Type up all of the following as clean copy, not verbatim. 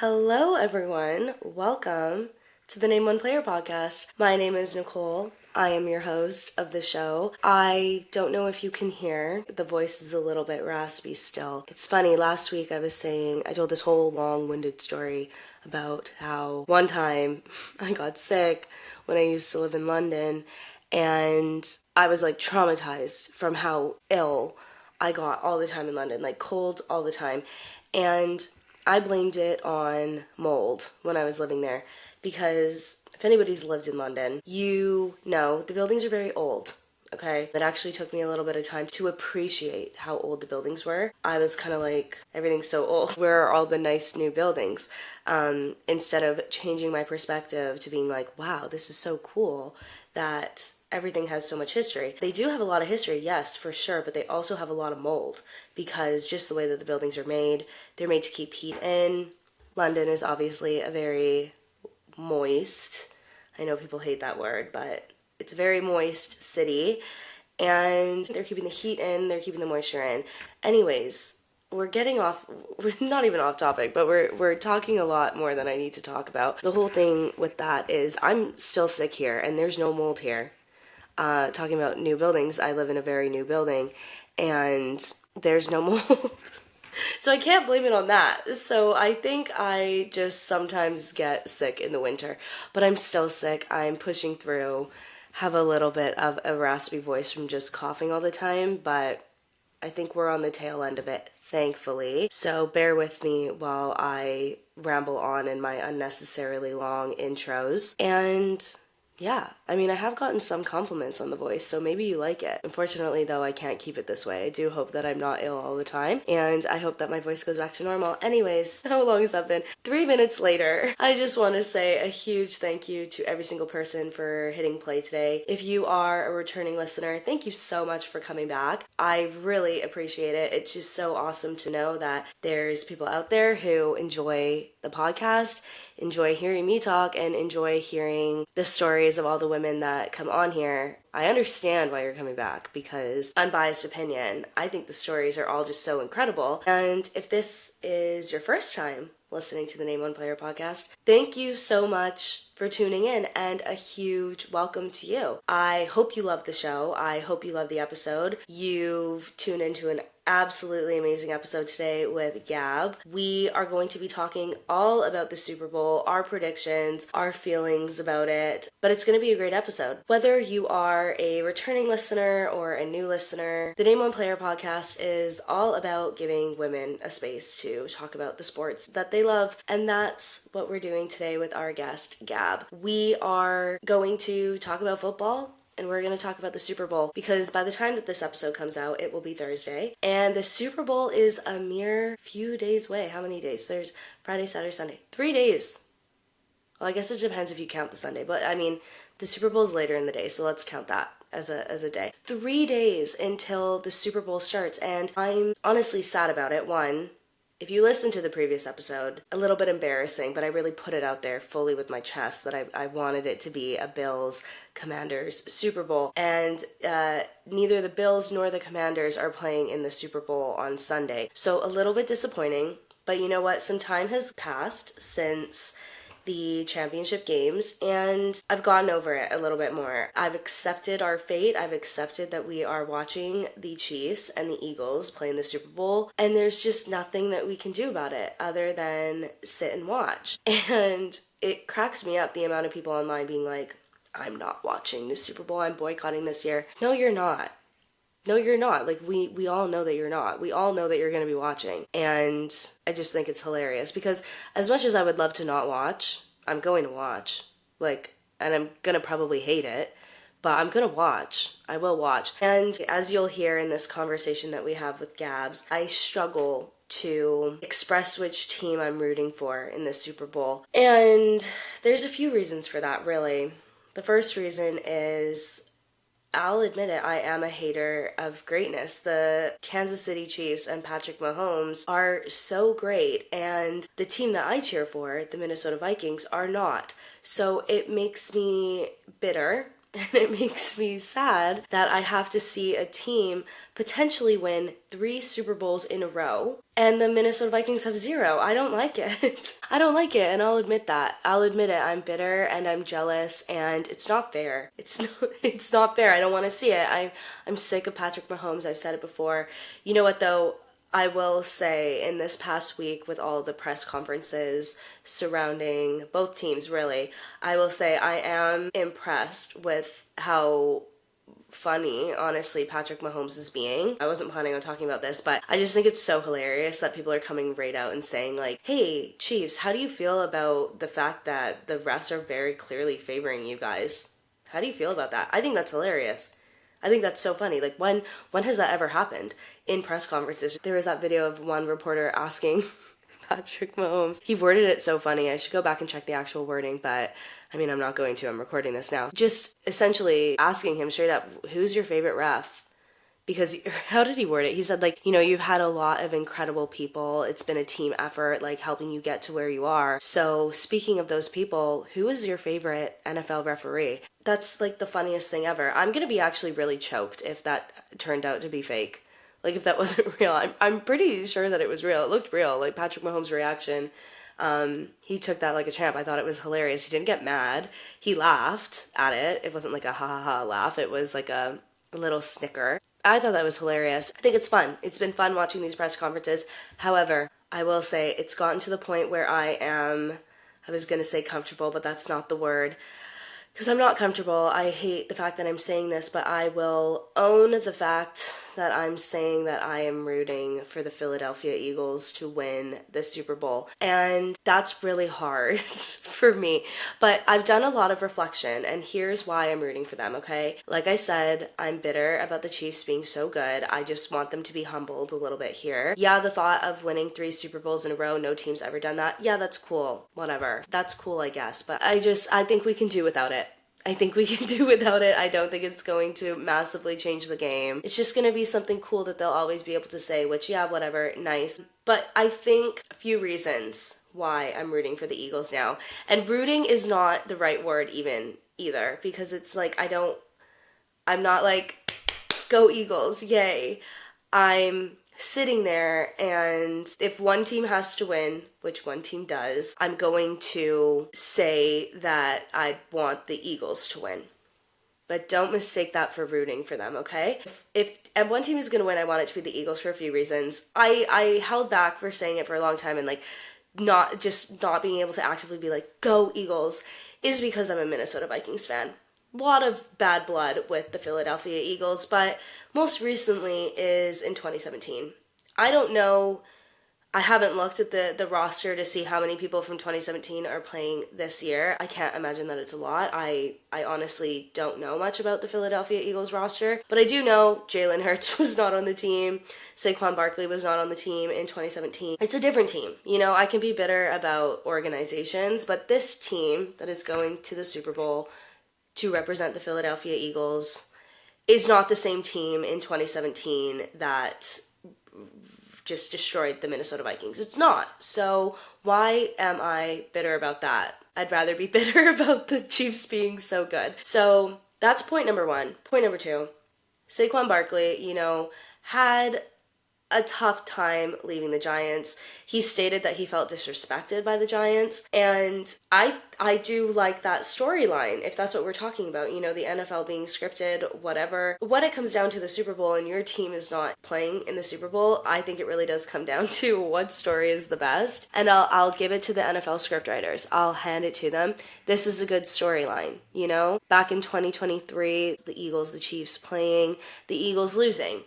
Hello, everyone. Welcome to the Name One Player podcast. My name is Nicole. I am your host of the show. I don't know if you can hear, the voice is a little bit raspy still. It's funny, last week I told this whole long-winded story about how one time I got sick when I used to live in London, and I was like traumatized from how ill I got all the time in London, like colds all the time. And I blamed it on mold when I was living there because if anybody's lived in London, you know the buildings are very old. Okay, it actually took me a little bit of time to appreciate how old the buildings were. I was kind of like, everything's so old. Where are all the nice new buildings? Instead of changing my perspective to being like, wow, this is so cool that everything has so much history. They do have a lot of history, yes, for sure, but they also have a lot of mold because just the way that the buildings are made, they're made to keep heat in. London is obviously a very moist, I know people hate that word, but it's a very moist city, and they're keeping the heat in, they're keeping the moisture in. Anyways, we're not even off topic, but we're talking a lot more than I need to talk about. The whole thing with that is I'm still sick here, and there's no mold here. Talking about new buildings, I live in a very new building, and there's no mold. So I can't blame it on that. So I think I just sometimes get sick in the winter, but I'm still sick. I'm pushing through, have a little bit of a raspy voice from just coughing all the time, but I think we're on the tail end of it, thankfully. So bear with me while I ramble on in my unnecessarily long intros. And yeah, I mean, I have gotten some compliments on the voice, so maybe you like it. Unfortunately, though, I can't keep it this way. I do hope that I'm not ill all the time, and I hope that my voice goes back to normal. Anyways, how long has that been? 3 minutes later. I just want to say a huge thank you to every single person for hitting play today. If you are a returning listener, thank you so much for coming back. I really appreciate it. It's just so awesome to know that there's people out there who enjoy the podcast, enjoy hearing me talk, and enjoy hearing the stories of all the women that come on here. I understand why you're coming back because, unbiased opinion, I think the stories are all just so incredible. And if this is your first time listening to the Name One Player podcast, thank you so much for tuning in, and a huge welcome to you. I hope you love the show. I hope you love the episode. You've tuned into an absolutely amazing episode today with Gabb. We are going to be talking all about the Super Bowl, our predictions, our feelings about it, but it's going to be a great episode. Whether you are a returning listener or a new listener, the Name One Player podcast is all about giving women a space to talk about the sports that they love, and that's what we're doing today with our guest, Gabb. We are going to talk about football, and we're going to talk about the Super Bowl because by the time that this episode comes out, it will be Thursday. And the Super Bowl is a mere few days away. How many days? There's Friday, Saturday, Sunday. 3 days. Well, I guess it depends if you count the Sunday. But, I mean, the Super Bowl is later in the day, so let's count that as a day. 3 days until the Super Bowl starts, and I'm honestly sad about it. One, if you listen to the previous episode, a little bit embarrassing, but I really put it out there fully with my chest that I wanted it to be a Bills Commanders Super Bowl. And neither the Bills nor the Commanders are playing in the Super Bowl on Sunday. So a little bit disappointing, but you know what? Some time has passed since the championship games, and I've gotten over it a little bit more. I've accepted our fate. I've accepted that we are watching the Chiefs and the Eagles play in the Super Bowl, and there's just nothing that we can do about it other than sit and watch. And it cracks me up the amount of people online being like, I'm not watching the Super Bowl, I'm boycotting this year. No, you're not. No, you're not. Like, we all know that you're not. We all know that you're going to be watching. And I just think it's hilarious because as much as I would love to not watch, I'm going to watch. Like, and I'm going to probably hate it, but I'm going to watch. I will watch. And as you'll hear in this conversation that we have with Gabbs, I struggle to express which team I'm rooting for in the Super Bowl. And there's a few reasons for that, really. The first reason is, I'll admit it, I am a hater of greatness. The Kansas City Chiefs and Patrick Mahomes are so great, and the team that I cheer for, the Minnesota Vikings, are not. So it makes me bitter And it makes me sad that I have to see a team potentially win 3 Super Bowls in a row and the Minnesota Vikings have 0. I don't like it. I don't like it, and I'll admit that. I'll admit it. I'm bitter and I'm jealous, and it's not fair. It's not fair. I don't want to see it. I'm sick of Patrick Mahomes. I've said it before. You know what though? I will say in this past week with all the press conferences surrounding both teams, really, I will say I am impressed with how funny, honestly, Patrick Mahomes is being. I wasn't planning on talking about this, but I just think it's so hilarious that people are coming right out and saying like, hey, Chiefs, how do you feel about the fact that the refs are very clearly favoring you guys? How do you feel about that? I think that's hilarious. I think that's so funny. Like, when has that ever happened in press conferences? There was that video of one reporter asking Patrick Mahomes. He worded it so funny. I should go back and check the actual wording, but I mean, I'm not going to. I'm recording this now. Just essentially asking him straight up, who's your favorite ref? Because how did he word it? He said, like, you know, you've had a lot of incredible people. It's been a team effort, like, helping you get to where you are. So speaking of those people, who is your favorite NFL referee? That's, like, the funniest thing ever. I'm going to be actually really choked if that turned out to be fake. Like, if that wasn't real. I'm pretty sure that it was real. It looked real. Like, Patrick Mahomes' reaction, he took that like a champ. I thought it was hilarious. He didn't get mad. He laughed at it. It wasn't like a ha ha ha laugh. It was like a little snicker. I thought that was hilarious. I think it's fun. It's been fun watching these press conferences. However, I will say it's gotten to the point where I was going to say comfortable, but that's not the word. Because I'm not comfortable. I hate the fact that I'm saying this, but I will own the fact that I'm saying that I am rooting for the Philadelphia Eagles to win the Super Bowl. And that's really hard for me. But I've done a lot of reflection, and here's why I'm rooting for them, okay? Like I said, I'm bitter about the Chiefs being so good. I just want them to be humbled a little bit here. Yeah, the thought of winning 3 Super Bowls in a row, no team's ever done that. Yeah, that's cool. Whatever. That's cool, I guess. But I think we can do without it. I think we can do without it. I don't think it's going to massively change the game. It's just going to be something cool that they'll always be able to say, which, yeah, whatever, nice. But I think a few reasons why I'm rooting for the Eagles now. And rooting is not the right word either, because it's like, I'm not like, go Eagles, yay. I'm sitting there, and if one team has to win, which one team does, I'm going to say that I want the Eagles to win. But don't mistake that for rooting for them, okay? If one team is going to win, I want it to be the Eagles for a few reasons. I held back for saying it for a long time, and like not being able to actively be like, go Eagles, is because I'm a Minnesota Vikings fan. A lot of bad blood with the Philadelphia Eagles, but most recently is in 2017. I don't know. I haven't looked at the roster to see how many people from 2017 are playing this year. I can't imagine that it's a lot. I honestly don't know much about the Philadelphia Eagles roster, but I do know Jalen Hurts was not on the team. Saquon Barkley was not on the team in 2017. It's a different team. You know, I can be bitter about organizations, but this team that is going to the Super Bowl to represent the Philadelphia Eagles is not the same team in 2017 that just destroyed the Minnesota Vikings. It's not. So why am I bitter about that? I'd rather be bitter about the Chiefs being so good. So that's point number one. Point number two, Saquon Barkley, had a tough time leaving the Giants. He stated that he felt disrespected by the Giants, and I do like that storyline, if that's what we're talking about, the NFL being scripted, whatever. When it comes down to the Super Bowl and your team is not playing in the Super Bowl, I think it really does come down to what story is the best, and I'll give it to the NFL scriptwriters. I'll hand it to them. This is a good storyline, Back in 2023, the Eagles, the Chiefs playing, the Eagles losing.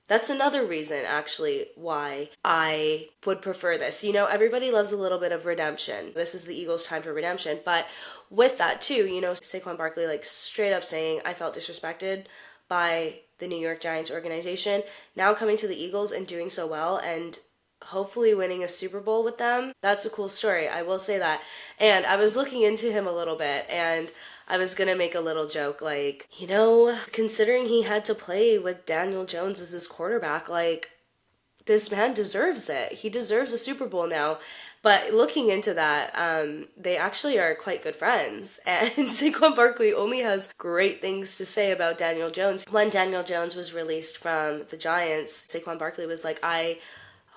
That's another reason, actually, why I would prefer this. Everybody loves a little bit of redemption. This is the Eagles' time for redemption. But with that, too, Saquon Barkley, straight up saying, I felt disrespected by the New York Giants organization. Now coming to the Eagles and doing so well and hopefully winning a Super Bowl with them, that's a cool story. I will say that. And I was looking into him a little bit, and I was going to make a little joke, considering he had to play with Daniel Jones as his quarterback, this man deserves it. He deserves a Super Bowl now. But looking into that, they actually are quite good friends. And Saquon Barkley only has great things to say about Daniel Jones. When Daniel Jones was released from the Giants, Saquon Barkley was like, I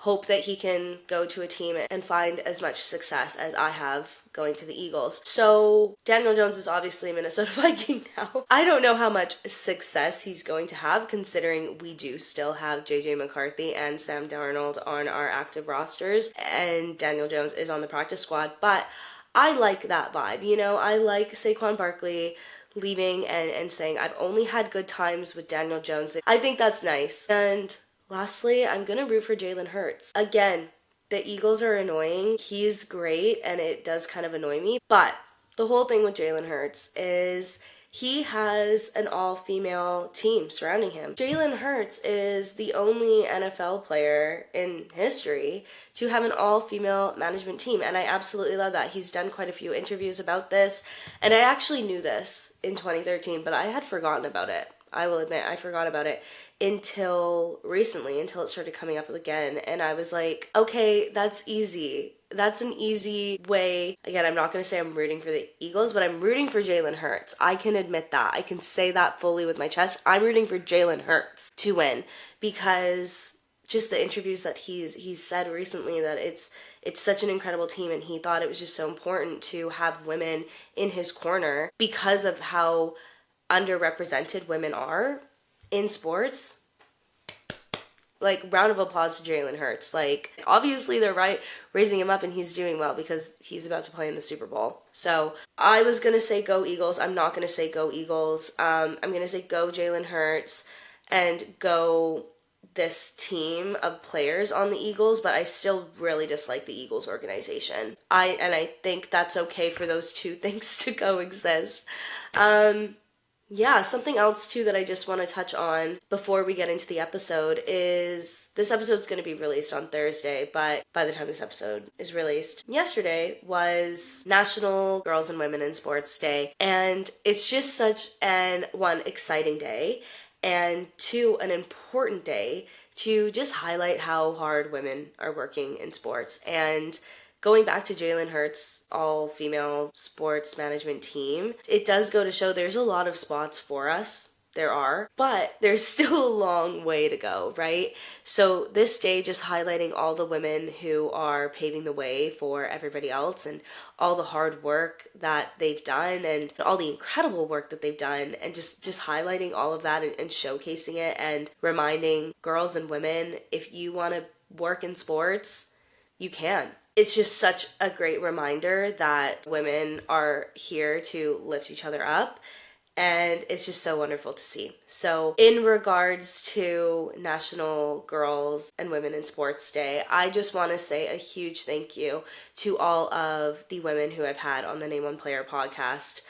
hope that he can go to a team and find as much success as I have going to the Eagles. So Daniel Jones is obviously a Minnesota Viking now. I don't know how much success he's going to have, considering we do still have JJ McCarthy and Sam Darnold on our active rosters, and Daniel Jones is on the practice squad. But I like that vibe, you know? I like Saquon Barkley leaving and saying, I've only had good times with Daniel Jones. I think that's nice. And lastly, I'm going to root for Jalen Hurts. Again, the Eagles are annoying. He's great, and it does kind of annoy me. But the whole thing with Jalen Hurts is he has an all-female team surrounding him. Jalen Hurts is the only NFL player in history to have an all-female management team, and I absolutely love that. He's done quite a few interviews about this, and I actually knew this in 2013, but I had forgotten about it. I will admit, I forgot about it until recently, until it started coming up again. And I was like, okay, that's easy. That's an easy way. Again, I'm not going to say I'm rooting for the Eagles, but I'm rooting for Jalen Hurts. I can admit that. I can say that fully with my chest. I'm rooting for Jalen Hurts to win, because just the interviews that he's said recently, that it's such an incredible team, and he thought it was just so important to have women in his corner because of how underrepresented women are in sports. Like, round of applause to Jalen Hurts. Like, obviously they're right raising him up, and he's doing well because he's about to play in the Super Bowl. So I was gonna say go Eagles. I'm not gonna say go Eagles. I'm gonna say go Jalen Hurts and go this team of players on the Eagles, but I still really dislike the Eagles organization. I think that's okay for those two things to coexist. Yeah, something else too that I just want to touch on before we get into the episode is this episode's going to be released on Thursday, but by the time this episode is released, yesterday was National Girls and Women in Sports Day, and it's just such an, one, exciting day, and two, an important day to just highlight how hard women are working in sports. And going back to Jalen Hurts' all-female sports management team, it does go to show there's a lot of spots for us. There are, but there's still a long way to go, right? So this day just highlighting all the women who are paving the way for everybody else, and all the hard work that they've done, and all the incredible work that they've done, and just highlighting all of that and showcasing it, and reminding girls and women, if you want to work in sports, you can. It's just such a great reminder that women are here to lift each other up, and it's just so wonderful to see. So in regards to National Girls and Women in Sports Day, I just want to say a huge thank you to all of the women who I've had on the Name One Player podcast.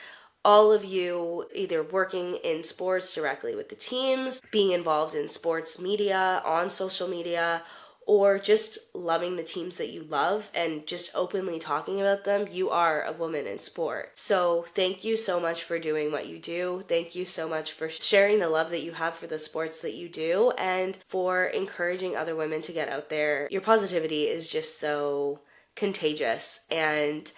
All of you either working in sports directly with the teams, being involved in sports media, on social media, or just loving the teams that you love and just openly talking about them, you are a woman in sport. So thank you so much for doing what you do. Thank you so much for sharing the love that you have for the sports that you do, and for encouraging other women to get out there. Your positivity is just so contagious, and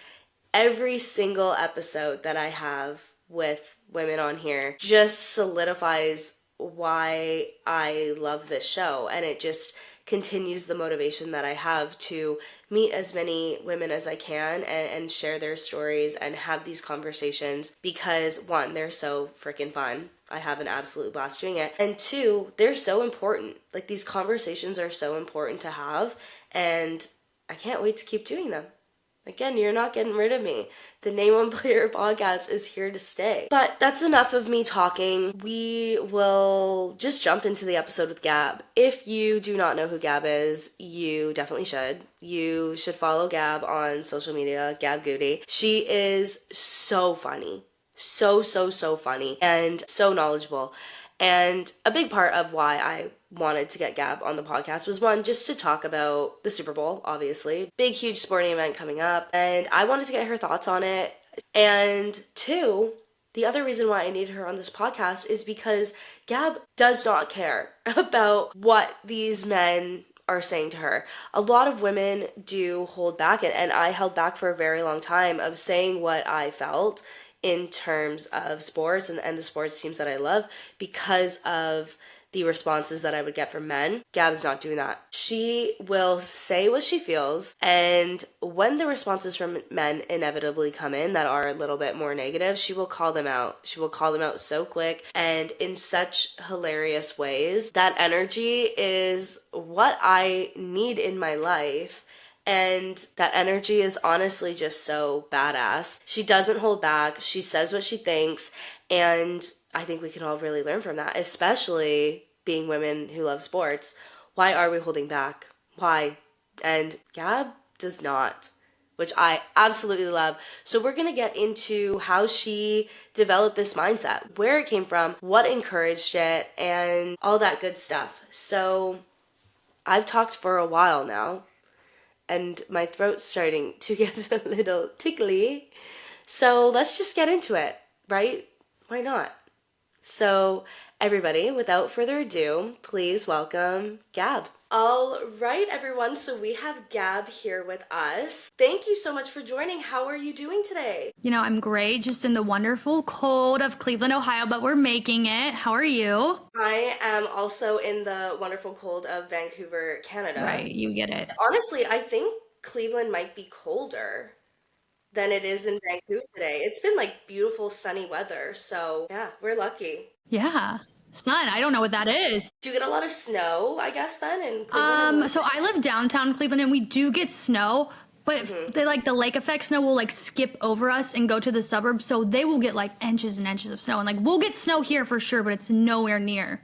every single episode that I have with women on here just solidifies why I love this show, and it just continues the motivation that I have to meet as many women as I can and share their stories and have these conversations, because one, they're so freaking fun. I have an absolute blast doing it. And two, they're so important. Like, these conversations are so important to have, and I can't wait to keep doing them. Again, you're not getting rid of me. The Name One Player podcast is here to stay. But that's enough of me talking. We will just jump into the episode with Gabb. If you do not know who Gabb is, you definitely should. You should follow Gabb on social media, Gabb Goudy. She is so funny. So funny and so knowledgeable. And a big part of why I wanted to get Gabb on the podcast was, one, just to talk about the Super Bowl, obviously. Big, huge sporting event coming up, and I wanted to get her thoughts on it. And two, the other reason why I needed her on this podcast is because Gabb does not care about what these men are saying to her. A lot of women do hold back, and I held back for a very long time of saying what I felt in terms of sports and the sports teams that I love because of the responses that I would get from men. Gabb's not doing that. She will say what she feels, and when the responses from men inevitably come in that are a little bit more negative, she will call them out. She will call them out so quick and in such hilarious ways. That energy is what I need in my life. And that energy is honestly just so badass. She doesn't hold back. She says what she thinks. And I think we can all really learn from that, especially being women who love sports. Why are we holding back? Why? And Gabb does not, which I absolutely love. So we're going to get into how she developed this mindset, where it came from, what encouraged it, and all that good stuff. So I've talked for a while now, and my throat's starting to get a little tickly. So let's just get into it, right? Why not? So, everybody, without further ado, please welcome Gabb. All right, everyone. So we have Gabb here with us. Thank you so much for joining. How are you doing today? You know, I'm great, just in the wonderful cold of Cleveland, Ohio, but we're making it. How are you? I am also in the wonderful cold of Vancouver, Canada. Right, you get it. Honestly, I think Cleveland might be colder than it is in Vancouver today. It's been like beautiful sunny weather, so yeah, we're lucky. Yeah. Sun, I don't know what that is. Do you get a lot of snow, I guess, then in Cleveland? So I live downtown Cleveland and we do get snow, but the lake effect snow will like skip over us and go to the suburbs, so they will get like inches and inches of snow, and like we'll get snow here for sure, but it's nowhere near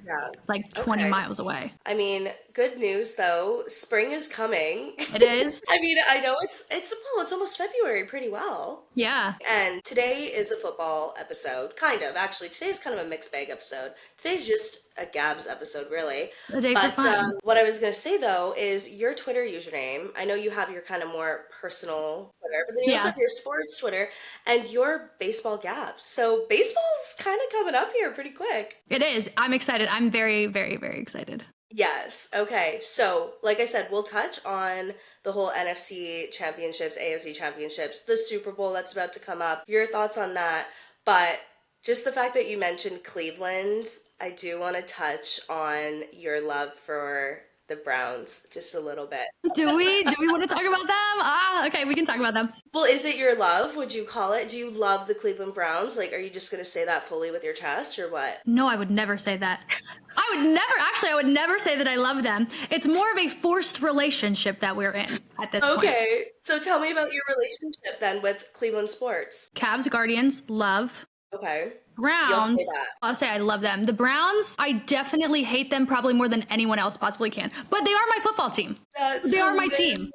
like 20 Okay. miles away. I mean, good news though, spring is coming. It is. I mean, I know it's almost February pretty well. Yeah. And today is a football episode, kind of. Actually, today's kind of a mixed bag episode. Today's just a Gabb's episode, really. A day for fun. What I was going to say, though, is your Twitter username. I know you have your kind of more personal Twitter, but then you also have your sports Twitter and your baseball Gabbs. So baseball's kind of coming up here pretty quick. It is. I'm excited. I'm very, very, very excited. Yes. Okay. So, like I said, we'll touch on the whole NFC championships, AFC championships, the Super Bowl that's about to come up, your thoughts on that. But just the fact that you mentioned Cleveland, I do want to touch on your love for the Browns just a little bit. Do we want to talk about them? Okay, we can talk about them. Well, is it your love, would you call it? Do you love the Cleveland Browns? Like, are you just going to say that fully with your chest or what? No, I would never say that. I would never say that I love them. It's more of a forced relationship that we're in at this point. Okay, so tell me about your relationship then with Cleveland sports. Cavs, Guardians, love. Okay. Browns, You'll say that. I'll say I love them. The Browns, I definitely hate them probably more than anyone else possibly can. But they are my football team. They are my team.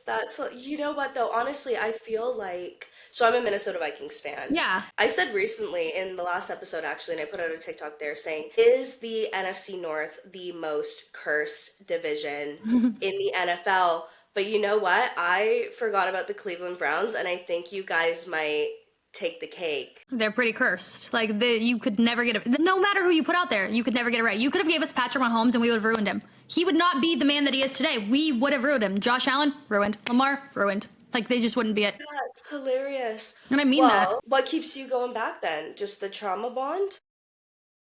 That's, you know what though, honestly, I feel like, so I'm a Minnesota Vikings fan. Yeah. I said recently in the last episode actually, and I put out a TikTok there saying, is the NFC North the most cursed division in the NFL? But you know what? I forgot about the Cleveland Browns, and I think you guys might take the cake. They're pretty cursed. Like, you could never get it. No matter who you put out there, you could never get it right. You could have gave us Patrick Mahomes and we would have ruined him. He would not be the man that he is today. We would have ruined him. Josh Allen, ruined. Lamar, ruined. Like, they just wouldn't be it. That's hilarious. And I mean that. What keeps you going back then? Just the trauma bond?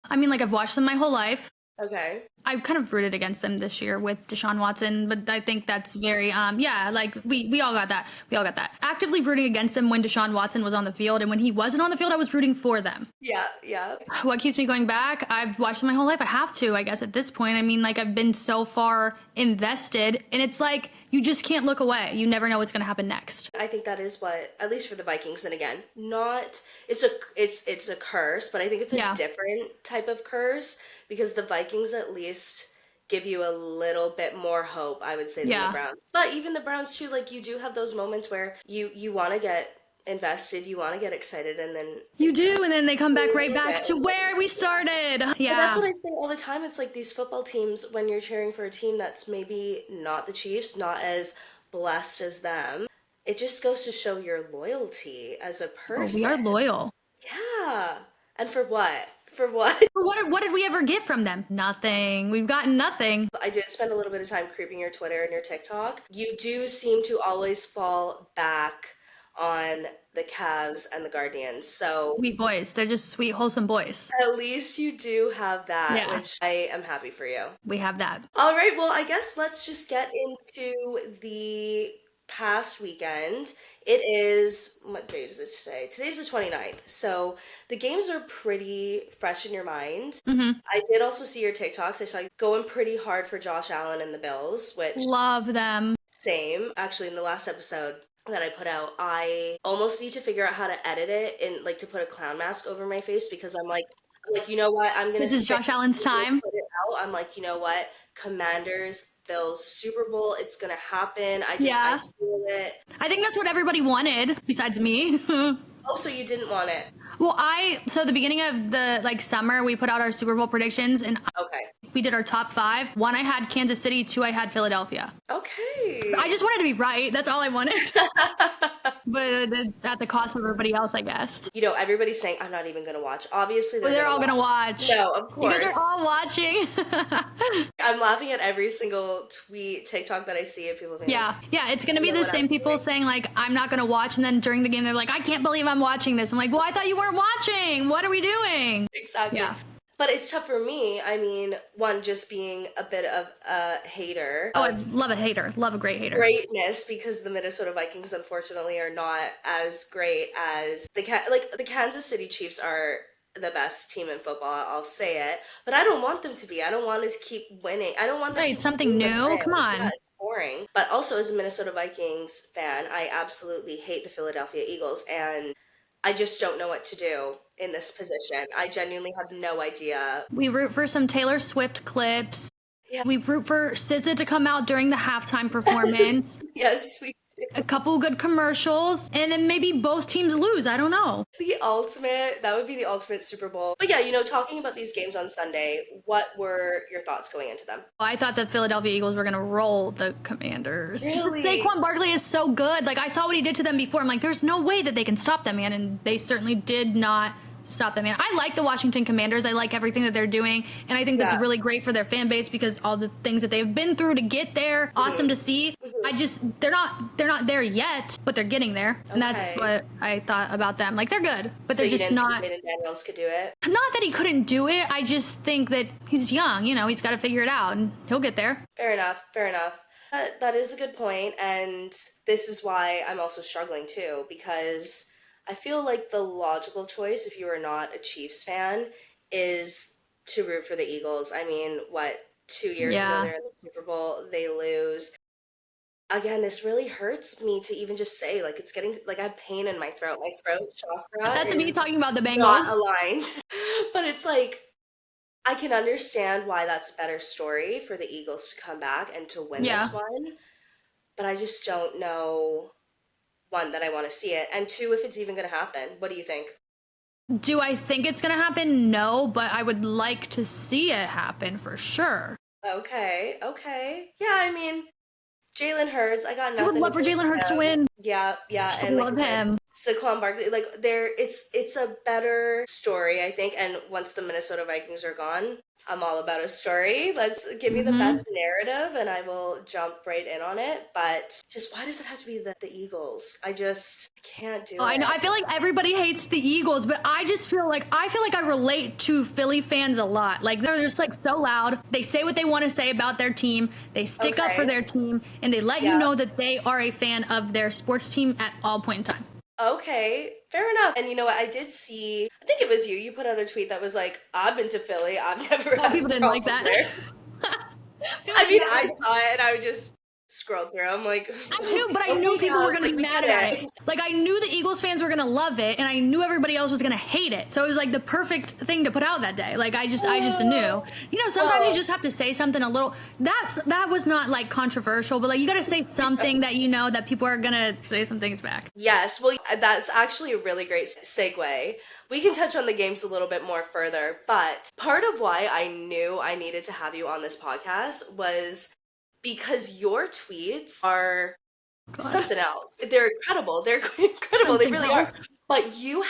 I mean, like, I've watched them my whole life. Okay. I kind of rooted against them this year with Deshaun Watson, but I think that's very, like we all got that. We all got that. Actively rooting against them when Deshaun Watson was on the field, and when he wasn't on the field, I was rooting for them. Yeah, yeah. What keeps me going back? I've watched them my whole life. I have to, I guess, at this point. I mean, like, I've been so far invested, and it's like, you just can't look away. You never know what's going to happen next. I think that is what, at least for the Vikings, and again, it's a curse, but I think it's a different type of curse, because the Vikings at least give you a little bit more hope, I would say, than the Browns. But even the Browns too, like, you do have those moments where you want to get invested, you want to get excited, and then you do, and then they come back right back to where we started. Yeah, but that's what I say all the time. It's like these football teams, when you're cheering for a team that's maybe not the Chiefs, not as blessed as them, it just goes to show your loyalty as a person. We are loyal. Yeah. And for what? For what? What did we ever get from them? Nothing. We've gotten nothing. I did spend a little bit of time creeping your Twitter and your TikTok. You do seem to always fall back on the Cavs and the Guardians. So Sweet boys. They're just sweet, wholesome boys. at least you do have that, Yeah, which I am happy for you. we have that. All right, well, I guess let's just get into the past weekend. It is, what date is it today? Today's the 29th. So the games are pretty fresh in your mind. Mm-hmm. I did also see your TikToks. I saw you going pretty hard for Josh Allen and the Bills, which Love them. same. Actually, in the last episode that I put out, I almost need to figure out how to edit it and like to put a clown mask over my face because I'm like, you know what? I'm gonna This is sit Josh Allen's and time. put it out. I'm like, you know what? Commanders, Bills, Super Bowl. It's gonna happen. I Yeah. feel it. I think that's what everybody wanted, besides me. Oh, so you didn't want it? Well, so the beginning of the summer, we put out our Super Bowl predictions, and Okay. we did our top 5. 1, I had Kansas City. 2, I had Philadelphia. Okay. I just wanted to be right. That's all I wanted. But at the cost of everybody else, I guess. You know, everybody's saying I'm not even gonna watch. Obviously, But they're all gonna watch. No, of You guys course. are all watching. I'm laughing at every single tweet, TikTok that I see of people being Yeah, it's gonna be You know the what same I'm people doing? saying like, I'm not gonna watch, and then during the game they're like, I can't believe I'm watching this. I'm like, well, I thought you weren't watching. What are we doing? exactly. Yeah. But it's tough for me. I mean, one, just being a bit of a hater Oh, I of love a hater. Love a great hater. greatness because the Minnesota Vikings, unfortunately, are not as great as the Kansas City Chiefs are the best team in football. I'll say it, but I don't want them to be. I don't want us to keep winning. I don't want them to Right, keep something stealing new. away. Come on. Yeah, it's boring. But also, as a Minnesota Vikings fan, I absolutely hate the Philadelphia Eagles, and I just don't know what to do in this position. I genuinely have no idea. We root for some Taylor Swift clips. Yeah. We root for SZA to come out during the halftime performance. Yes, we do. A couple good commercials, and then maybe both teams lose. I don't know. That would be the ultimate Super Bowl. But yeah, talking about these games on Sunday, what were your thoughts going into them? I thought the Philadelphia Eagles were gonna roll the Commanders. Really? Saquon Barkley is so good. Like, I saw what he did to them before. I'm like, there's no way that they can stop them, man. And they certainly did not stop them, man. I like the Washington Commanders. I like everything that they're doing, and I think that's Yeah. really great for their fan base because all the things that they've been through to get there, awesome to see. They're not there yet, but they're getting there, and that's Okay. what I thought about them. Like, they're good, but So they're you just didn't not. think Jaden Daniels could do it? Not that he couldn't do it. I just think that he's young. He's got to figure it out, and he'll get there. Fair enough. Fair enough. That is a good point, and this is why I'm also struggling too, because I feel like the logical choice, if you are not a Chiefs fan, is to root for the Eagles. I mean, what, 2 years ago Yeah. they're in the Super Bowl, they lose. Again, this really hurts me to even just say, like, it's getting, like, I have pain in my throat. My throat chakra That's me is talking about the not Bengals. aligned. But it's like, I can understand why that's a better story for the Eagles to come back and to win Yeah. this one. But I just don't know, one, that I want to see it, and two, if it's even going to happen. What do you think? Do I think it's gonna happen? No, but I would like to see it happen for sure. Okay, okay. Yeah, I mean, Jalen Hurts, I got I would nothing love for Jalen against Hurts to him. win. Yeah, yeah, Just and like love you said, him. Saquon Barkley, like it's a better story, I think. And once the Minnesota Vikings are gone, I'm all about a story. Let's give me the Mhm. best narrative, and I will jump right in on it. But just why does it have to be the Eagles? I can't do Oh, I it. know. I feel like everybody hates the Eagles, but I just feel like I relate to Philly fans a lot. Like, they're just like so loud. They say what they want to say about their team. They stick up for Okay. their team, and they let Yeah. you know that they are a fan of their sports team at all point in time. Okay, fair enough. And you know what? I did see. I think it was you. You put out a tweet that was like, "I've been to Philly. I've never Oh, had people a didn't like problem that. there." I mean, I saw it and I would just scroll through. I'm like, I knew okay, people were guys, gonna like, be we mad get at it. Like, I knew the Eagles fans were gonna love it, and I knew everybody else was gonna hate it. So it was like the perfect thing to put out that day. Like, I just knew. Sometimes Well- you just have to say something a little. That was not like controversial, but like, you gotta say something that you know that people are gonna say some things back. Yes, well, that's actually a really great segue. We can touch on the games a little bit more further, but part of why I knew I needed to have you on this podcast was because your tweets are something else. They're incredible. They're incredible. They Something really else. are. But you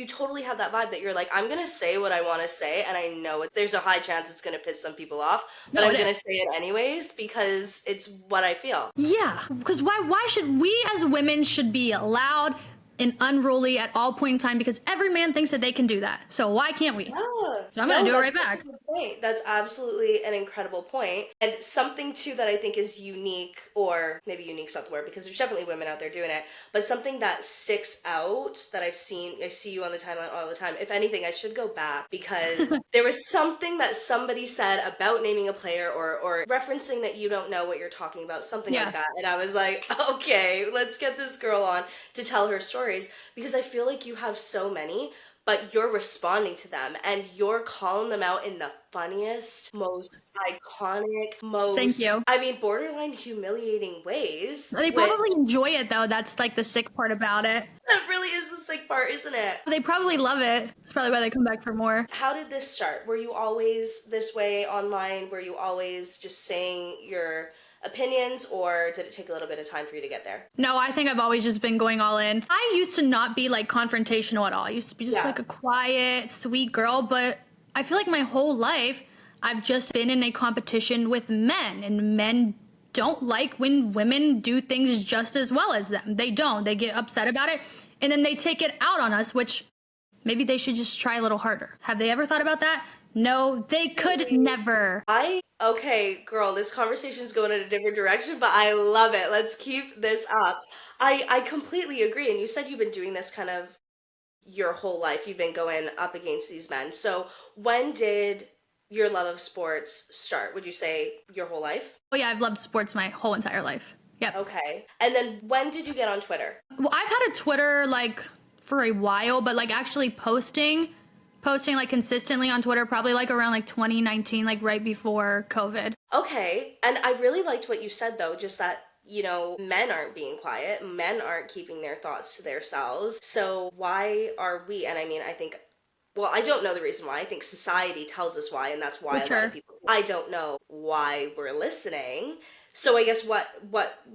totally have that vibe that you're like, I'm gonna say what I want to say, and I know there's a high chance it's gonna piss some people off, but No, I'm it gonna is. say it anyways because it's what I feel. Yeah, because why should we as women should be loud and unruly at all point in time because every man thinks that they can do that. So why can't we? Yeah. So I'm gonna No, do it that's right such a back. good point. That's absolutely an incredible point. And something too that I think is unique, or maybe unique's not the word because there's definitely women out there doing it, but something that sticks out that I see you on the timeline all the time. If anything, I should go back because there was something that somebody said about naming a player or referencing that you don't know what you're talking about, something like Yeah. that. And I was like, okay, let's get this girl on to tell her stories because I feel like you have so many, but you're responding to them and you're calling them out in the funniest, most iconic, Thank most, you. I mean, borderline humiliating ways, They which probably enjoy it though. That's like the sick part about it. that really is the sick part, isn't it? They probably love it. It's probably why they come back for more. How did this start? Were you always this way online? Were you always just saying your opinions, or did it take a little bit of time for you to get there? No, I think I've always just been going all in. I used to not be like confrontational at all. I used to be just Yeah. like a quiet, sweet girl, but I feel like my whole life I've just been in a competition with men, and men don't like when women do things just as well as them. They don't. They get upset about it and then they take it out on us, which maybe they should just try a little harder. Have they ever thought about that? No, they could never. Okay, girl, this conversation's going in a different direction, but I love it. Let's keep this up. I completely agree. And you said you've been doing this kind of your whole life. You've been going up against these men. So when did your love of sports start? Would you say your whole life? Oh yeah, I've loved sports my whole entire life. Yep. Okay. And then when did you get on Twitter? Well, I've had a Twitter like for a while, but like actually posting like consistently on Twitter probably like around like 2019, like right before COVID. Okay. And I really liked what you said though, just that, men aren't being quiet, men aren't keeping their thoughts to themselves. So why are we? And I mean, I think, well, I don't know the reason why. I think society tells us why, and that's why For a lot of sure. people. I don't know why we're listening. So I guess what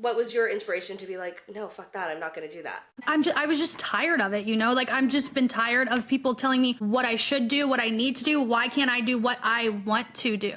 was your inspiration to be like, no, fuck that, I'm not gonna do that. I was just tired of it, you know? Like I'm just been tired of people telling me what I should do, what I need to do. Why can't I do what I want to do?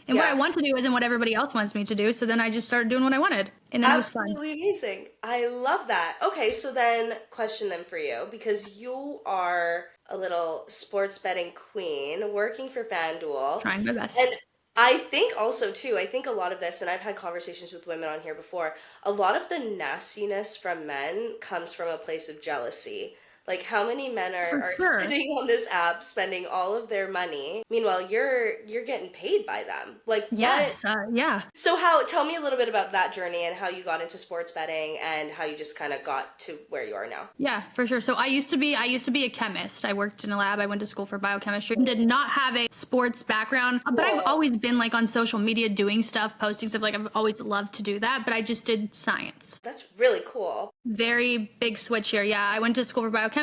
And what Yeah. I want to do isn't what everybody else wants me to do. So then I just started doing what I wanted. And then it was fun. Absolutely amazing. I love that. Okay, so then question then for you, because you are a little sports betting queen working for FanDuel. Trying my best. And I think also too, I think a lot of this, and I've had conversations with women on here before, a lot of the nastiness from men comes from a place of jealousy. Like how many men For are sure. sitting on this app spending all of their money. Meanwhile, you're getting paid by them. Like what? Yes. Yeah. So tell me a little bit about that journey and how you got into sports betting and how you just kind of got to where you are now. Yeah, for sure. So I used to be a chemist. I worked in a lab. I went to school for biochemistry. Did not have a sports background, but I've Cool. always been like on social media doing stuff, posting stuff. Like I've always loved to do that, but I just did science. That's really cool. Very big switch here. Yeah, I went to school for biochemistry.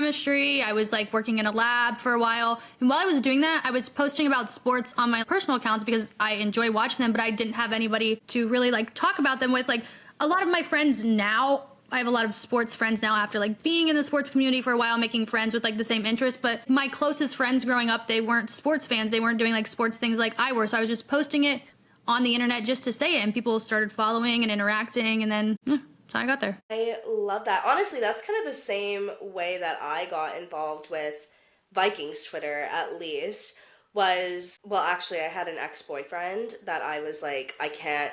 I was like working in a lab for a while. And while I was doing that, I was posting about sports on my personal accounts because I enjoy watching them, but I didn't have anybody to really like talk about them with. Like a lot of my friends now, I have a lot of sports friends now after like being in the sports community for a while, making friends with like the same interests. But my closest friends growing up, they weren't sports fans. They weren't doing like sports things like I were. So I was just posting it on the internet just to say it. And people started following and interacting. And then that's how I got there. I love that. Honestly, that's kind of the same way that I got involved with Vikings Twitter, at least, was, well, actually, I had an ex-boyfriend that I was like, I can't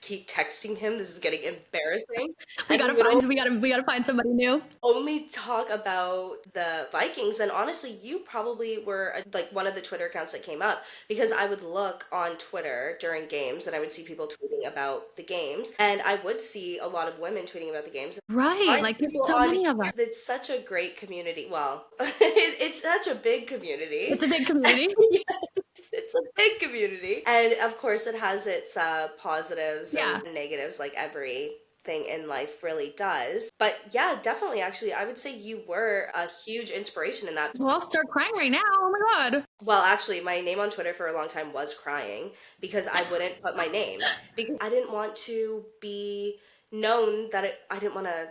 keep texting him. This is getting embarrassing. We And gotta we would we gotta find somebody new. only talk about the Vikings. And honestly, you probably were like one of the Twitter accounts that came up because I would look on Twitter during games and I would see people tweeting about the games. And I would see a lot of women tweeting about the games. Right, Find like there's people so on many of us. It's such a great community. Well, it's such a big community. It's a big community. Yes, it's a big community. And of course, it has its positives Yeah. and negatives, like everything in life really does. But yeah, definitely, actually, I would say you were a huge inspiration in that. Well, I'll start crying right now. Oh my god. Well, actually, my name on Twitter for a long time was Crying because I wouldn't put my name because I didn't want to be known that I didn't want to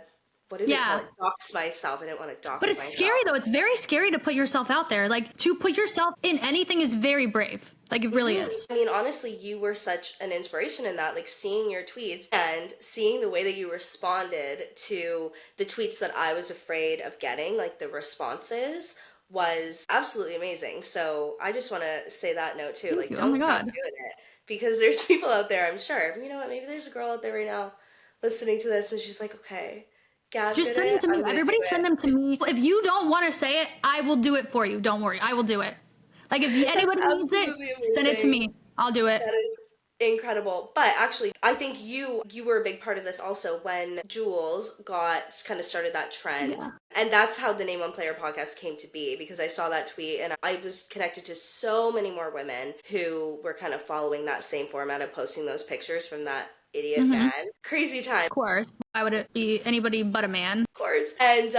what do they call Yeah. it? Dox myself. I didn't want to But dox it's myself. scary though. It's very scary to put yourself out there. Like to put yourself in anything is very brave. Like it really is. I mean, honestly, you were such an inspiration in that, like seeing your tweets and seeing the way that you responded to the tweets that I was afraid of getting, like the responses was absolutely amazing. So I just want to say that note too. Thank Like, you. Oh don't my stop God. doing it because there's people out there, I'm sure. You know what? Maybe there's a girl out there right now listening to this and she's like, okay, Gabb Just did send them it. to me. I'm going to do Everybody send it. them to me. If you don't want to say it, I will do it for you. Don't worry. I will do it. Like if That's anybody needs it, absolutely send it to amazing. me. I'll do it. That is incredible. But actually, I think you were a big part of this also when Jules got kind of started that trend. Yeah. And that's how the Name One Player podcast came to be because I saw that tweet and I was connected to so many more women who were kind of following that same format of posting those pictures from that idiot Mm-hmm. man. Crazy time. Of course. Why would it be anybody but a man? Course. And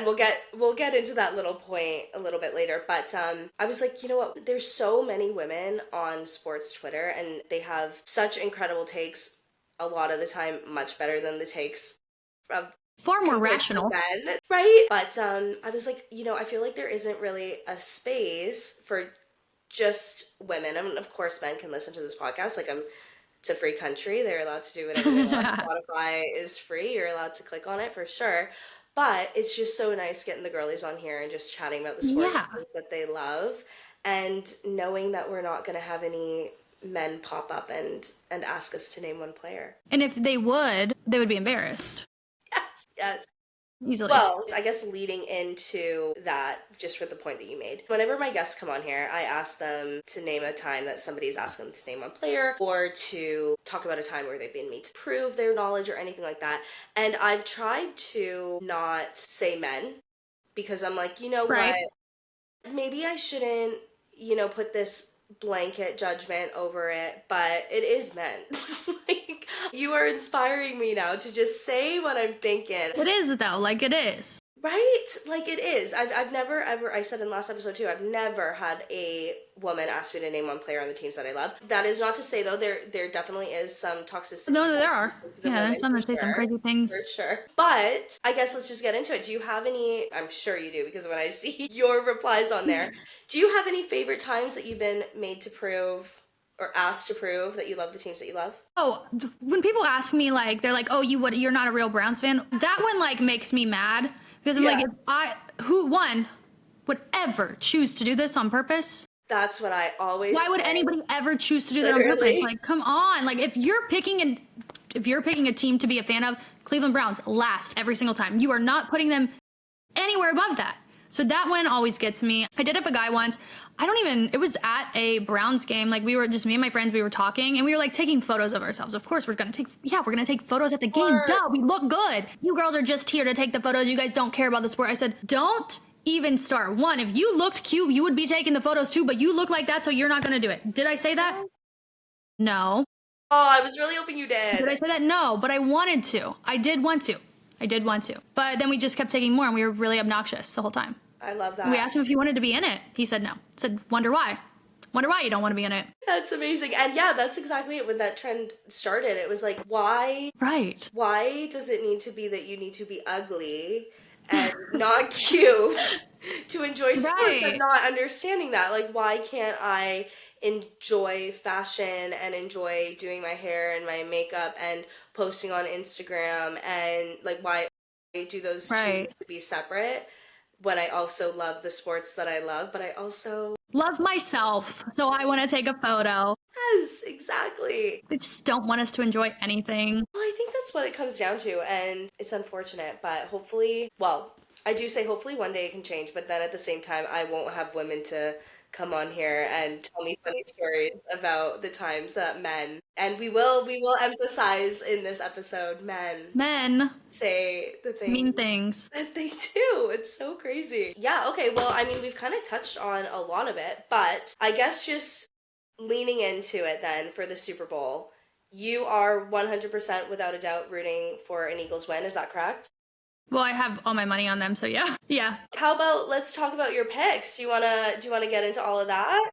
we'll get into that little point a little bit later, but I was like, you know what, there's so many women on sports Twitter and they have such incredible takes, a lot of the time much better than the takes from Far more compared to rational. men, right? But I was like, you know, I feel like there isn't really a space for just women. I mean, of course men can listen to this podcast, like it's a free country. They're allowed to do whatever they want. Spotify is free. You're allowed to click on it for sure. But it's just so nice getting the girlies on here and just chatting about the sports Yeah. teams that they love and knowing that we're not going to have any men pop up and ask us to name one player. And if they would be embarrassed Yes, yes. easily. Well, I guess leading into that, just for the point that you made, whenever my guests come on here, I ask them to name a time that somebody's asking them to name one player or to talk about a time where they've been made to prove their knowledge or anything like that. And I've tried to not say men because I'm like, you know Right. what? Maybe I shouldn't, put this blanket judgment over it, but it is men. Like, you are inspiring me now to just say what I'm thinking. It is though, like it is. Right? Like it is. I've never ever, I said in last episode too, I've never had a woman ask me to name one player on the teams that I love. That is not to say though, there definitely is some toxicity. No, there are. to the Yeah, women, there's some for that say some sure. crazy things. For sure. But I guess let's just get into it. Do you have any, I'm sure you do because when I see your replies on there, do you have any favorite times that you've been made to prove or asked to prove that you love the teams that you love? Oh, when people ask me like they're like, "Oh, you're not a real Browns fan." That one like makes me mad because I'm Yeah. like, who would ever choose to do this on purpose? That's what I always Why would say. anybody ever choose to do that on Literally. purpose? Like, come on. Like if you're picking a team to be a fan of, Cleveland Browns last every single time. You are not putting them anywhere above that. So that one always gets me. I did have a guy once. It was at a Browns game. Like we were just, me and my friends, we were talking and we were like taking photos of ourselves. Of course, we're going to take photos at the game. Duh, we look good. You girls are just here to take the photos. You guys don't care about the sport. I said, don't even start. One, if you looked cute, you would be taking the photos too, but you look like that, so you're not going to do it. Did I say that? No. Oh, I was really hoping you did. Did I say that? No, but I wanted to. I did want to. But then we just kept taking more and we were really obnoxious the whole time. I love that. We asked him if he wanted to be in it. He said no. Said, wonder why. Wonder why you don't want to be in it. That's amazing. And yeah, that's exactly it when that trend started. It was like, why does it need to be that you need to be ugly and not cute to enjoy sports? Right. I'm not understanding that. Like, why can't I enjoy fashion and enjoy doing my hair and my makeup and posting on Instagram, and like why do those two need to be separate when I also love the sports that I love, but I also love myself, so I want to take a photo. yes, exactly. They just don't want us to enjoy anything. Well, I think that's what it comes down to, and it's unfortunate, but hopefully, well, I do say hopefully one day it can change, but then at the same time, I won't have women to come on here and tell me funny stories about the times that men, and we will emphasize in this episode, Men say the things mean things. that they do. It's so crazy. Yeah, okay, well, I mean, we've kind of touched on a lot of it, but I guess just leaning into it then for the Super Bowl, you are 100% without a doubt rooting for an Eagles win, is that correct? Well, I have all my money on them, so yeah. Yeah. How about let's talk about your picks? Do you wanna get into all of that?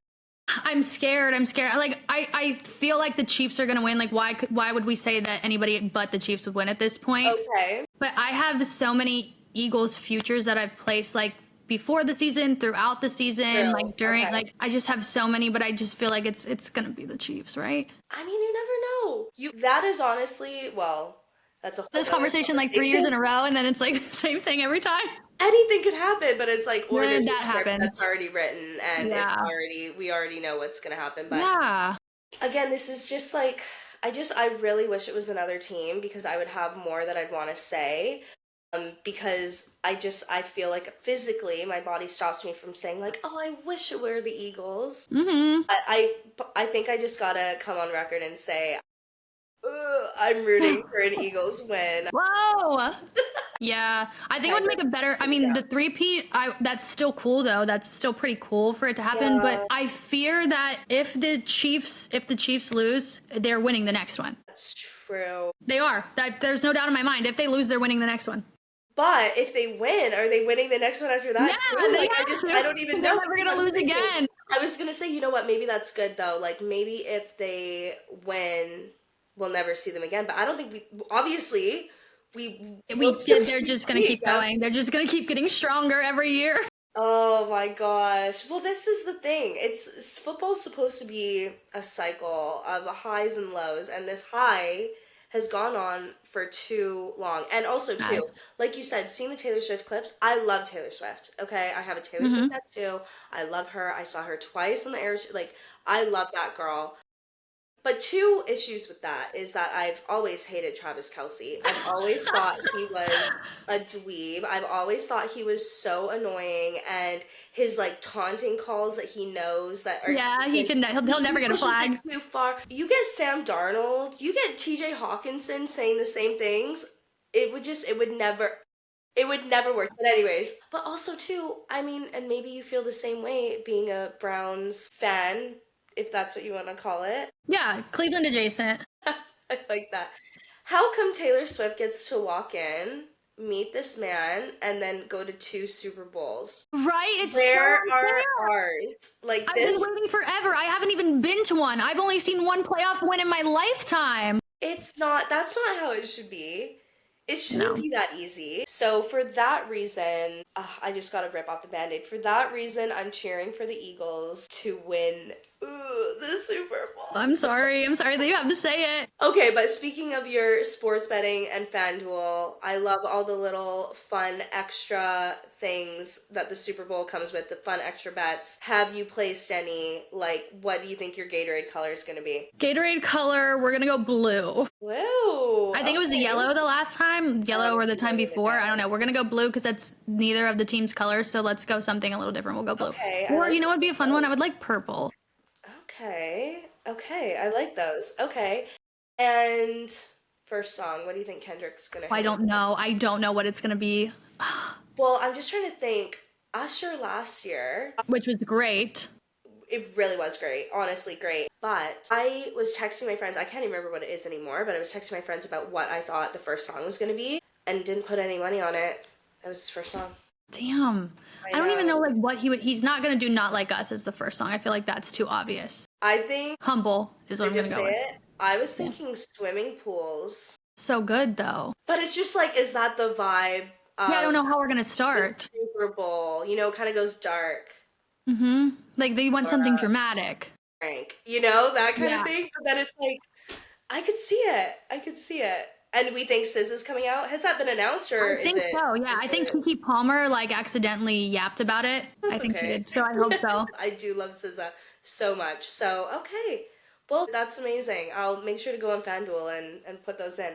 I'm scared. Like, I feel like the Chiefs are going to win. Like, why would we say that anybody but the Chiefs would win at this point? Okay. But I have so many Eagles futures that I've placed, like, before the season, throughout the season, True. like during, Okay. like, I just have so many, but I just feel like it's going to be the Chiefs, right? I mean, you never know. That is honestly, well, that's a whole This other conversation like 3 years in a row, and then it's like the same thing every time. Anything could happen, but it's like, or there's a That script happens. that's already written and Yeah. we already know what's gonna happen. But Yeah. again, this is just like, I really wish it was another team because I would have more that I'd want to say. Because I feel like physically my body stops me from saying like, oh, I wish it were the Eagles. Mm-hmm. I think I just gotta come on record and say, I'm rooting for an Eagles win. Whoa. Yeah, I think it would make a better. I mean, the three-peat. That's still cool though. That's still pretty cool for it to happen. Yeah. But I fear that if the Chiefs lose, they're winning the next one. That's true. They are. There's no doubt in my mind. If they lose, they're winning the next one. But if they win, are they winning the next one after that? Yeah, too? they Like, have to. I don't even They're know. never because gonna I was lose thinking- again. I was gonna say, you know what? Maybe that's good though. Like maybe if they win, we'll never see them again. But I don't think we did. They're just gonna keep going. They're just gonna keep getting stronger every year. Oh my gosh. Well, this is the thing. Football's supposed to be a cycle of highs and lows, and this high has gone on for too long. And also too, Yes. like you said, seeing the Taylor Swift clips, I love Taylor Swift. Okay, I have a Taylor Swift tattoo. I love her. I saw her twice on the air. Like, I love that girl. But two issues with that is that I've always hated Travis Kelce. I've always thought he was a dweeb. I've always thought he was so annoying, and his like taunting calls that he knows that are Yeah, he'll never get a pushes flag. it too far. You get Sam Darnold, you get TJ Hawkinson saying the same things. It would never work. But anyways, but also too, I mean, and maybe you feel the same way being a Browns fan, if that's what you want to call it. Yeah, Cleveland adjacent. I like that. How come Taylor Swift gets to walk in, meet this man, and then go to 2 Super Bowls? Right? It's Where so are unfair. ours? Like I've this, been waiting forever. I haven't even been to one. I've only seen one playoff win in my lifetime. that's not how it should be. It shouldn't be that easy. So for that reason, I just gotta rip off the Band-Aid. For that reason, I'm cheering for the Eagles to win the Super Bowl. I'm sorry that you have to say it. Okay, but speaking of your sports betting and FanDuel, I love all the little fun extra things that the Super Bowl comes with, the fun extra bets. Have you placed any? Like, what do you think your Gatorade color is going to be? Gatorade color, we're gonna go blue. Blue. I think it was yellow the last time, yellow or the time before. I don't know. We're gonna go blue because that's neither of the team's colors. So let's go something a little different. We'll go blue. Okay, Or you know what'd be a fun one? I would like purple. Okay, I like those. Okay. And first song, what do you think Kendrick's going to I don't know. I don't know what it's gonna be. Well, I'm just trying to think. Usher last year, Which was great. it really was great, honestly great. But I was texting my friends, I can't even remember what it is anymore, but I was texting my friends about what I thought the first song was going to be and didn't put any money on it. That was his first song. Damn. I don't even know like what he's not gonna do Not Like Us as the first song. I feel like that's too obvious. I think, Humble is what I'm gonna just go say with. it, I was thinking swimming pools. So good though. But it's just like, is that the vibe of Yeah, I don't know how we're gonna the start. Super Bowl? You know, kind of goes dark. Like they want something dramatic. Frank, you know, that kind Yeah. of thing. But then it's like, I could see it. And we think SZA is coming out. Has that been announced, or I think is it? so, yeah. I think Keke Palmer like accidentally yapped about it. That's I think okay. she did. So I hope so. I do love SZA so much. So okay, well that's amazing. I'll make sure to go on FanDuel and put those in.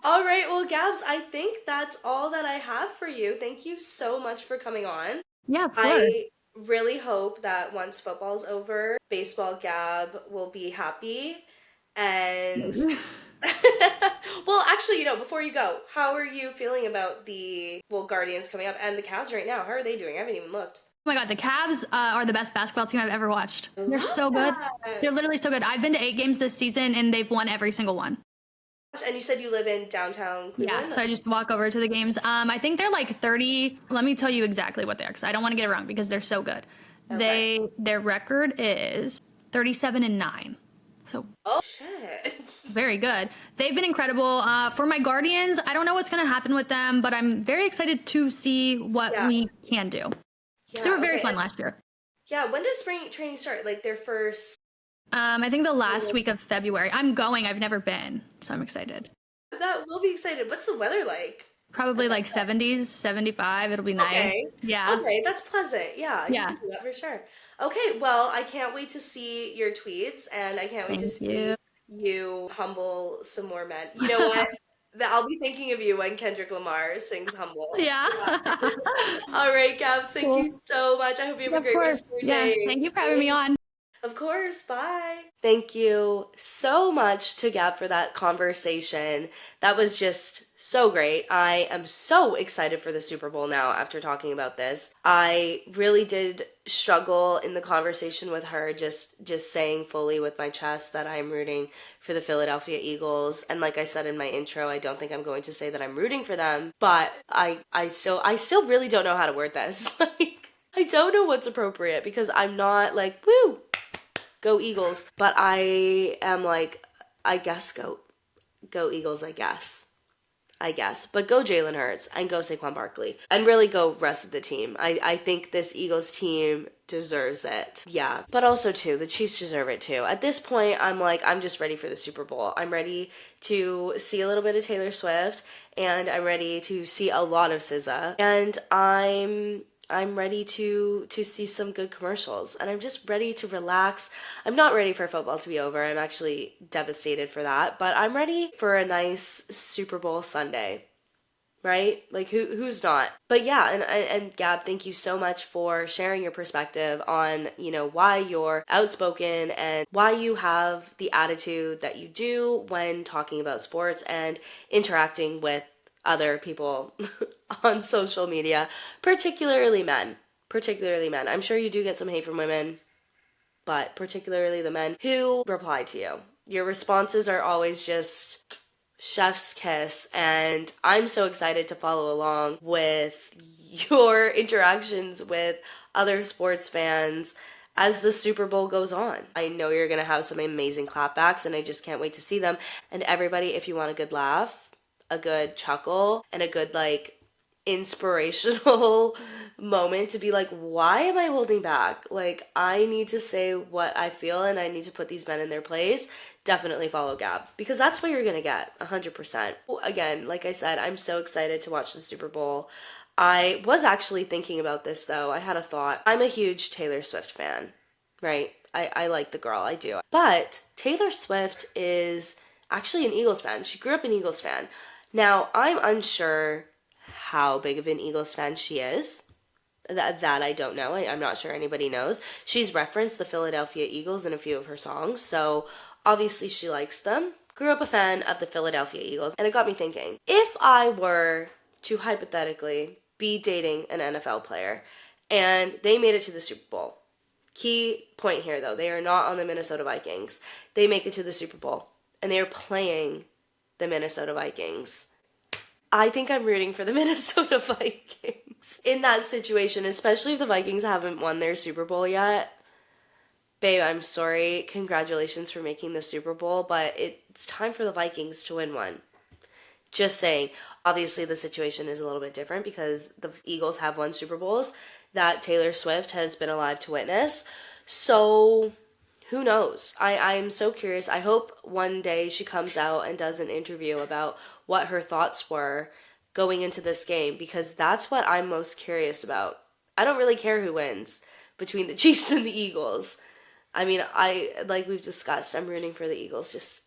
All right, well, Gabbs, I think that's all that I have for you. Thank you so much for coming on. Yeah, of course. I really hope that once football's over, baseball Gabb will be happy. And well, actually, before you go, how are you feeling about the Guardians coming up and the Cavs right now? How are they doing? I haven't even looked. Oh my god, the Cavs are the best basketball team I've ever watched. They're so good. They're literally so good. I've been to 8 games this season and they've won every single one. And you said you live in downtown Cleveland? Yeah, so I just walk over to the games. I think they're like 30. Let me tell you exactly what they are because I don't want to get it wrong because they're so good. Okay. Their record is 37-9. So Oh, shit. very good. They've been incredible. For my Guardians, I don't know what's going to happen with them, but I'm very excited to see what Yeah. we can do. Because they Yeah, were very okay. fun last year. Yeah, when does spring training start? Like their first. I think the last week of February. I'm going. I've never been, so I'm excited. That will be excited. What's the weather like at Probably that like 70s, 75. It'll be time? nice. Okay. Yeah. Okay, that's pleasant. Yeah, you Yeah. can do that for sure. Okay, well, I can't wait to see your tweets and I can't wait to Thank see you. you humble some more men. You know what? I'll be thinking of you when Kendrick Lamar sings Humble. Yeah. Yeah. All right, Gab, thank Cool. you so much. I hope you have a Of great course. rest of your Yeah. day. Thank you for having me on. Of course, bye. Thank you so much to Gab for that conversation. That was just so great. I am so excited for the Super Bowl now after talking about this. I really did struggle in the conversation with her just saying fully with my chest that I'm rooting for the Philadelphia Eagles. And like I said in my intro, I don't think I'm going to say that I'm rooting for them, but I still really don't know how to word this. Like I don't know what's appropriate because I'm not like, woo, go Eagles. But I am like, I guess go Eagles, I guess. I guess. But go Jalen Hurts and go Saquon Barkley. And really go rest of the team. I think this Eagles team deserves it. Yeah. But also too, the Chiefs deserve it too. At this point, I'm like, I'm just ready for the Super Bowl. I'm ready to see a little bit of Taylor Swift and I'm ready to see a lot of SZA. And I'm ready to see some good commercials and I'm just ready to relax. I'm not ready for football to be over. I'm actually devastated for that, but I'm ready for a nice Super Bowl Sunday. Right? Like who's not? But yeah, and Gab, thank you so much for sharing your perspective on, why you're outspoken and why you have the attitude that you do when talking about sports and interacting with other people on social media, particularly men. Particularly men. I'm sure you do get some hate from women, but particularly the men who reply to you. Your responses are always just chef's kiss, and I'm so excited to follow along with your interactions with other sports fans as the Super Bowl goes on. I know you're going to have some amazing clapbacks, and I just can't wait to see them. And everybody, if you want a good laugh, a good chuckle, and a good, inspirational moment to be like, why am I holding back? Like, I need to say what I feel and I need to put these men in their place. Definitely follow Gabb because that's what you're gonna get 100%. Again, like I said, I'm so excited to watch the Super Bowl. I was actually thinking about this though. I had a thought. I'm a huge Taylor Swift fan, right? I like the girl, I do. But Taylor Swift is actually an Eagles fan. She grew up an Eagles fan. Now, I'm unsure how big of an Eagles fan she is. That I don't know. I'm not sure anybody knows. She's referenced the Philadelphia Eagles in a few of her songs, so obviously she likes them. Grew up a fan of the Philadelphia Eagles, and it got me thinking, if I were to hypothetically be dating an NFL player and they made it to the Super Bowl. Key point here though, they are not on the Minnesota Vikings. They make it to the Super Bowl and they are playing the Minnesota Vikings. I think I'm rooting for the Minnesota Vikings in that situation, especially if the Vikings haven't won their Super Bowl yet. Babe, I'm sorry. Congratulations for making the Super Bowl, but it's time for the Vikings to win one. Just saying. Obviously, the situation is a little bit different because the Eagles have won Super Bowls that Taylor Swift has been alive to witness. So, who knows? I'm so curious. I hope one day she comes out and does an interview about what her thoughts were going into this game because that's what I'm most curious about. I don't really care who wins between the Chiefs and the Eagles. I mean, like we've discussed, I'm rooting for the Eagles. Just,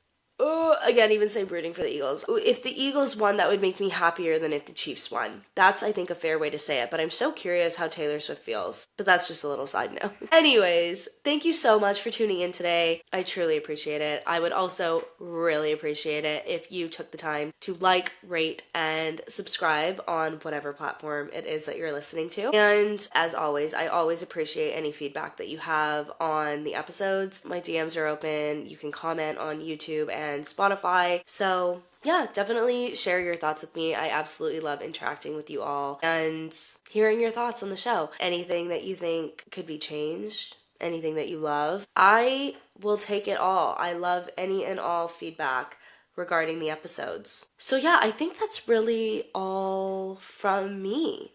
again, even say rooting for the Eagles. If the Eagles won, that would make me happier than if the Chiefs won. That's, I think, a fair way to say it. But I'm so curious how Taylor Swift feels. But that's just a little side note. Anyways, thank you so much for tuning in today. I truly appreciate it. I would also really appreciate it if you took the time to like, rate, and subscribe on whatever platform it is that you're listening to. And as always, I always appreciate any feedback that you have on the episodes. My DMs are open. You can comment on YouTube and and Spotify. So yeah, definitely share your thoughts with me. I absolutely love interacting with you all and hearing your thoughts on the show. Anything that you think could be changed, anything that you love, I will take it all. I love any and all feedback regarding the episodes. So yeah, I think that's really all from me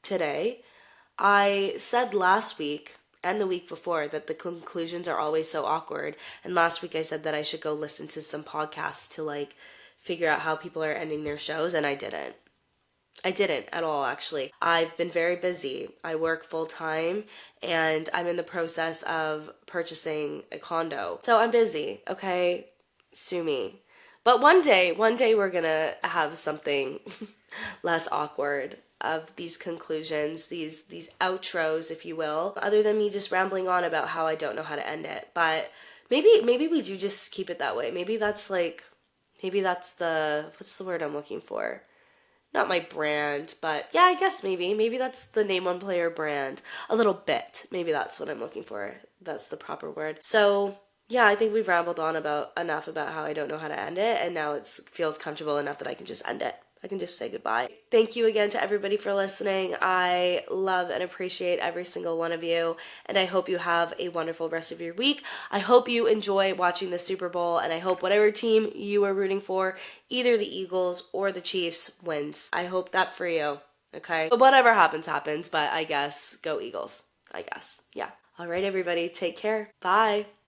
today. I said last week and the week before that the conclusions are always so awkward. And last week I said that I should go listen to some podcasts to like figure out how people are ending their shows, and I didn't. I didn't at all, actually. I've been very busy. I work full time and I'm in the process of purchasing a condo. So I'm busy, okay? Sue me. But one day we're gonna have something less awkward of these conclusions, these outros, if you will, other than me just rambling on about how I don't know how to end it. But maybe we do just keep it that way. Maybe that's the what's the word I'm looking for? Not my brand, but yeah, I guess maybe that's the Name One Player brand. A little bit. Maybe that's what I'm looking for. That's the proper word. So yeah, I think we've rambled on about enough about how I don't know how to end it, and now it feels comfortable enough that I can just end it. I can just say goodbye. Thank you again to everybody for listening. I love and appreciate every single one of you, and I hope you have a wonderful rest of your week. I hope you enjoy watching the Super Bowl, and I hope whatever team you are rooting for, either the Eagles or the Chiefs, wins. I hope that for you, okay? But whatever happens, happens, but I guess go Eagles, I guess. Yeah. All right, everybody, take care. Bye.